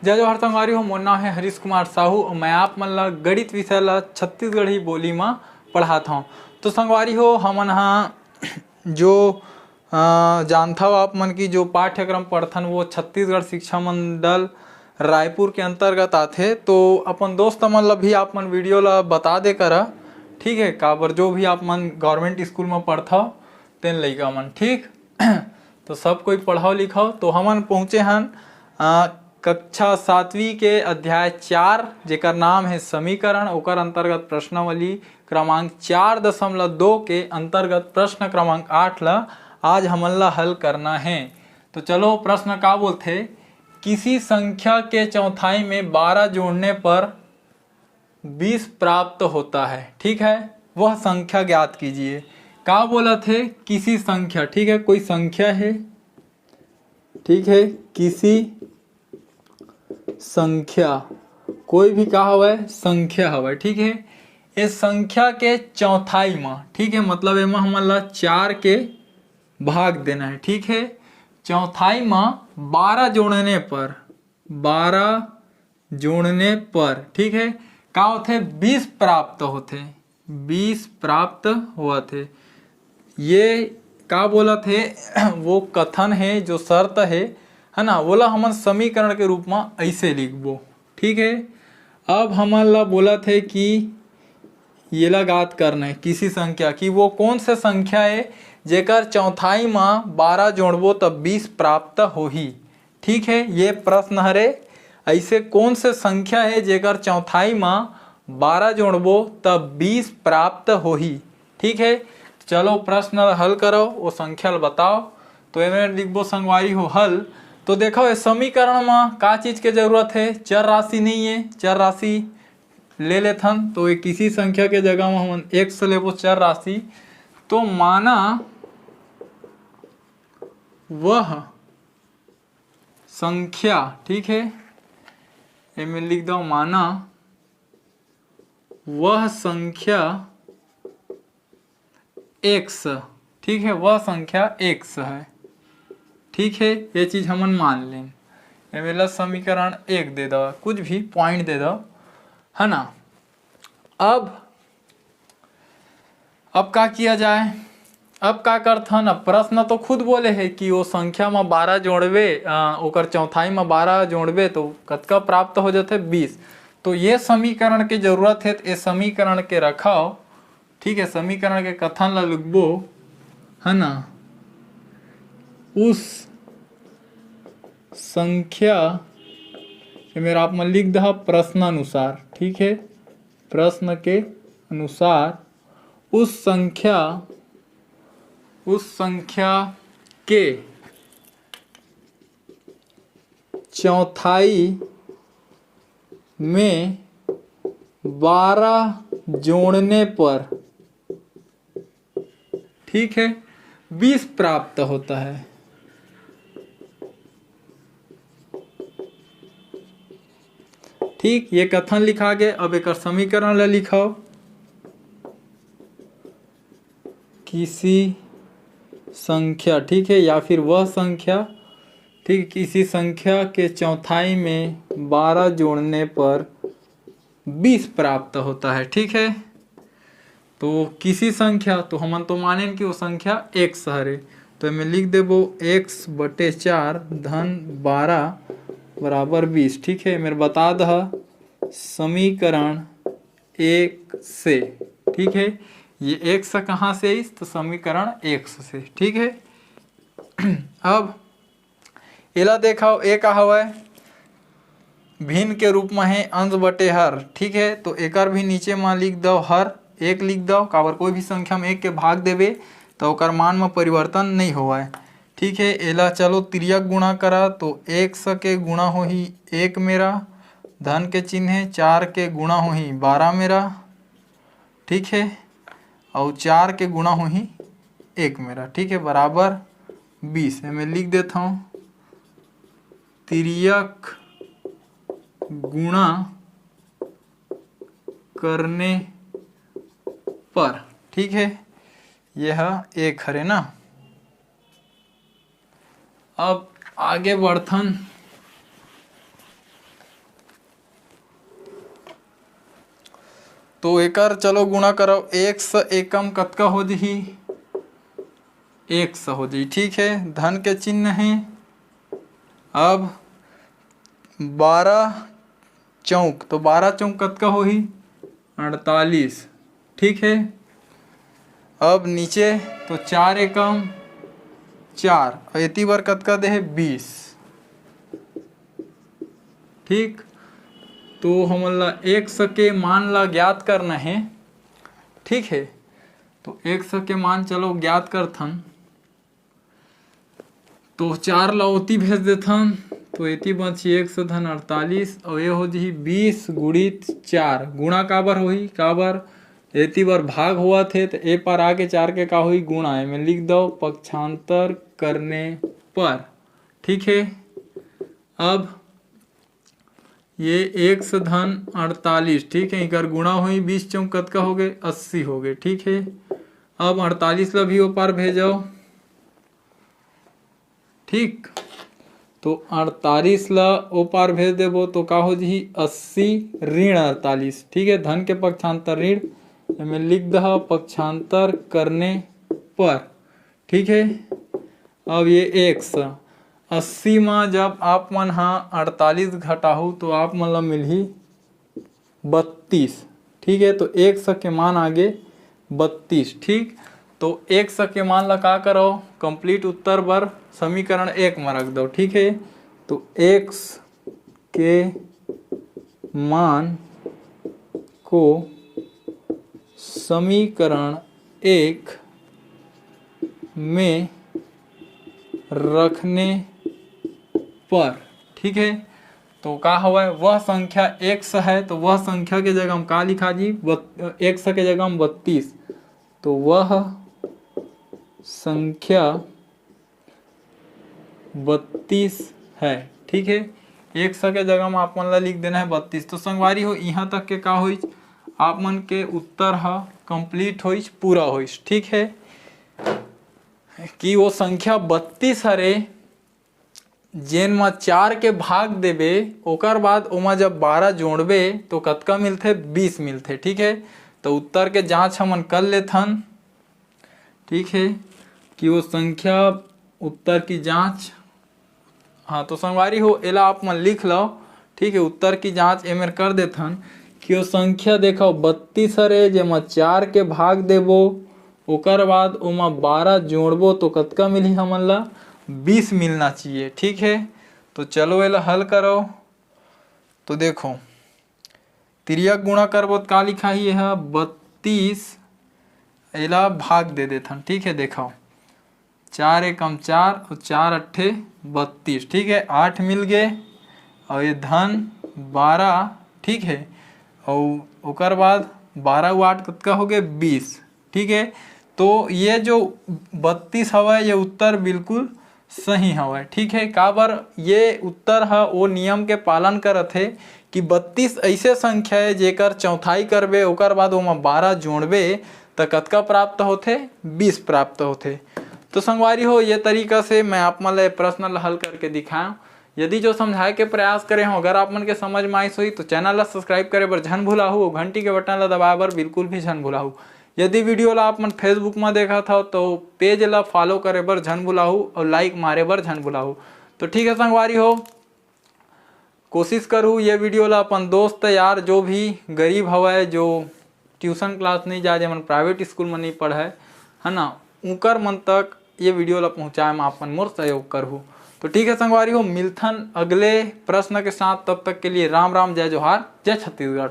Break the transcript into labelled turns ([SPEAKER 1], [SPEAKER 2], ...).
[SPEAKER 1] जय जवाहर संगवारी हो। मोर नाम है हरीश कुमार साहू और मैं आप मन ला गणित विषय ला छत्तीसगढ़ी बोली में पढ़ाता हूँ। तो संगवारी हो, हमन जो जानता हो आप मन की जो पाठ्यक्रम पढ़थन वो छत्तीसगढ़ शिक्षा मंडल रायपुर के अंतर्गत आथे। तो अपन दोस्त मन ला भी आप मन वीडियो ला बता दे करा, ठीक है, काबर जो भी आप मन गवर्नमेंट स्कूल में पढ़ता तेन लइका मन, ठीक। तो सब कोई पढ़ाओ लिखाओ। तो हमन पहुँचे हन कक्षा 7वीं के अध्याय 4 जेकर नाम है समीकरण, ओकर अंतर्गत प्रश्नावली क्रमांक 4.2 के अंतर्गत प्रश्न क्रमांक 8 ला आज हमन ला हल करना है। तो चलो प्रश्न का बोलते, किसी संख्या के चौथाई में 12 जोड़ने पर 20 प्राप्त होता है, ठीक है, वह संख्या ज्ञात कीजिए। का बोला थे, किसी संख्या, ठीक है, कोई संख्या है, ठीक है, किसी संख्या, कोई भी का हवै संख्या हवै, ठीक है, इस संख्या के चौथाई में, ठीक है, मतलब एमा हमन ला 4 के भाग देना है, ठीक है, चौथाई में 12 जोड़ने पर, 12 जोड़ने पर, ठीक है, का होथे 20 प्राप्त होथे, 20 प्राप्त हुआ थे। ये का बोला थे वो कथन है, जो शर्त है ना, बोला हमन समीकरण के रूप में ऐसे लिखबो, ठीक है। अब हमन ला बोला थे कि ये लगात करना है किसी संख्या की, वो कौन से संख्या है जेकर चौथाई में 12 जोड़बो तब 20 प्राप्त होही, ठीक है। ये प्रश्न हरे, ऐसे कौन से संख्या है जेकर चौथाई में 12 जोड़बो तब 20 प्राप्त होही, ठीक है। चलो प्रश्न हल करो, वो संख्या बताओ। तो एमे लिखबो संगवारी हो हल। तो देखो इस समीकरण में का चीज के जरूरत है, चर राशि नहीं है, चर राशि ले लेथन। तो ये किसी संख्या के जगह में हम x लेबो चर राशि, तो माना वह संख्या, ठीक है, एमे लिख दो माना वह संख्या x, ठीक है, वह संख्या x है, ठीक है, ये चीज हमन मान लें। एमेला समीकरण 1 दे दो, कुछ भी पॉइंट दे दो, है ना। अब क्या किया जाए, अब का करथन, अब प्रश्न तो खुद बोले है कि वो संख्या में 12 जोड़बे, ओकर चौथाई में 12 जोड़बे तो कतका प्राप्त हो जाते 20। तो ये समीकरण की जरूरत है, तो ये समीकरण के रखाओ, ठीक है, समीकरण के कथन ला लिखबो, है ना, उस संख्या मेरा आप में लिख दहा प्रश्नानुसार, ठीक है, प्रश्न के अनुसार उस संख्या के चौथाई में 12 जोड़ने पर, ठीक है, 20 प्राप्त होता है, ठीक। ये कथन लिखा गया। अब एक समीकरण ला लिखाओ, किसी संख्या, ठीक है, या फिर वह संख्या, ठीक, किसी संख्या के चौथाई में 12 जोड़ने पर 20 प्राप्त होता है, ठीक है। तो किसी संख्या, तो हमन तो माने कि वो संख्या x हरे, तो मैं लिख देबो x/4 धन 12 बराबर 20, ठीक है। मेरे बता दहा समीकरण 1 से, ठीक है, ये x कहाँ से इस, तो समीकरण 1 से, ठीक है। अब एला देखाओ, ए का हवा भिन्न के रूप में है अंश बटे हर, ठीक है। तो एकर भी नीचे में लिख दो हर 1 लिख दो, काबर कोई भी संख्या में 1 के भाग देवे तो ओकर मान में परिवर्तन नहीं होवा है, ठीक है। एला चलो तिर्यक गुणा करा, तो 1 के गुणा होही 1 मेरा, धन के चिन्ह है, 4 के गुणा होही 12 मेरा, ठीक है, और 4 के गुणा होही 1 मेरा, ठीक है, बराबर 20। मैं लिख देता हूँ तिर्यक गुणा करने पर, ठीक है, यह 1 हरे ना। अब आगे बढ़थन, तो एकर चलो गुणा करो, x एकम कतका हो जही, x हो जही। ठीक है, धन के चिन्ह है। अब 12 चौक, तो 12 चौक कतका हो ही 48। ठीक है, अब नीचे तो 4 एकम 4 और एती बार कतका दे है 20। ठीक, तो हमन ला x के मान ला ज्ञात करना है। ठीक है, तो x के मान चलो ज्ञात करथन, तो 4 ला ओती भेज देथन, तो एती बची 1 धन 48 और ये हो जी 20 गुणित 4। गुणा काबर होही, काबर एती बार भाग हुआ थे, तो ए पर आके 4 के का हुई गुणा, में लिख दो पक्षांतर करने पर। ठीक है, अब ये 1 धन 48। ठीक है, इकर गुणा हुई 20 चौक कतका हो गए 80 हो गए। ठीक है, अब 48 ला भी ओ पार भेजो। ठीक, तो 48 ला ओ पार भेज देबो तो का हो जी 80 ऋण 48। ठीक है, धन के पक्षांतर ऋण, में लिख दो पक्षांतर करने पर। ठीक है, अब ये x 80 में जब आप मन हा 48 घटाहू तो आप मन ला मिलही 32। ठीक है, तो x के मान आगे 32। ठीक, तो x के मान ला का करो, कंप्लीट उत्तर बर समीकरण 1 में रख दो। ठीक है, तो x के मान को समीकरण 1 में रखने पर। ठीक है, तो का हुआ वह संख्या x है, तो वह संख्या के जगह हम का लिखा जी, x के जगह हम 32, तो वह संख्या 32 है। ठीक है, x के जगह में आप मन ला लिख देना है 32। तो संगवारी हो यहाँ तक के का होई, आप मन के उत्तर हा कंप्लीट होइस, पूरा होइस। ठीक है, कि वो संख्या 32 हरे जेन में 4 के भाग देबे, ओकर बाद ओमा जब 12 जोड़बे तो कतका मिलथे 20 मिलथे। ठीक है, तो उत्तर के जांच हमन कर लेथन। ठीक है, कि वो संख्या उत्तर की जांच, हाँ तो संगवारी हो एला आप मन लिख लो। ठीक है, उत्तर की जांच एमेर कर देथन कि वो संख्या देखो 32 हरे जेमा 4 के भाग देबो, ओकर बाद ओमा 12 जोड़बो तो कतका मिली हमन ला 20 मिलना चाहिए। ठीक है, तो चलो एला हल करो। तो देखो तिर्यक गुणा करबो तो का लिखा ही है 32, एला भाग दे देथन। ठीक है, देखो 4 एकम 4 और 4 अट्ठे 32। ठीक है, 8 मिल गए और ये धन 12। ठीक है, और ओकर बाद 12 8 कतका हो गए 20। ठीक है, तो ये जो 32 हवा ये उत्तर बिल्कुल सही हवा। ठीक है, काबर ये उत्तर है वो नियम के पालन करत है कि 32 ऐसे संख्या है जेकर चौथाई करबे, ओकर बाद ओमा 12 जोड़बे तो कतका प्राप्त होथे 20 प्राप्त होथे। तो संगवारी हो ये तरीका से मैं आप मन ला प्रश्न ला हल करके दिखाऊं। यदि जो समझाए के प्रयास करे हो, अगर आप मन के समझ में आइस होई तो चैनल ला सब्सक्राइब करे बर झन भुलाहू, घंटी के बटन ला दबाए बर बिल्कुल भी झन भुलाहू। यदि वीडियो ला आप मन फेसबुक में देखा था तो पेज ला फॉलो करे बर झन भुलाहू और लाइक मारे बर झन भुलाहू। तो ठीक है संगवारी हो, कोशिश करूँ ये वीडियो ला अपन दोस्त यार जो भी गरीब हवा, जो ट्यूशन क्लास नहीं जाए, जमन प्राइवेट स्कूल में नहीं पढ़ाए है ना, उनकर मन तक ये वीडियो ला पहुँचाए में अपन मोर सहयोग करहूँ। तो ठीक है संगवारी हो, मिलथन अगले प्रश्न के साथ, तब तक के लिए राम राम, जय जोहार, जय छत्तीसगढ़।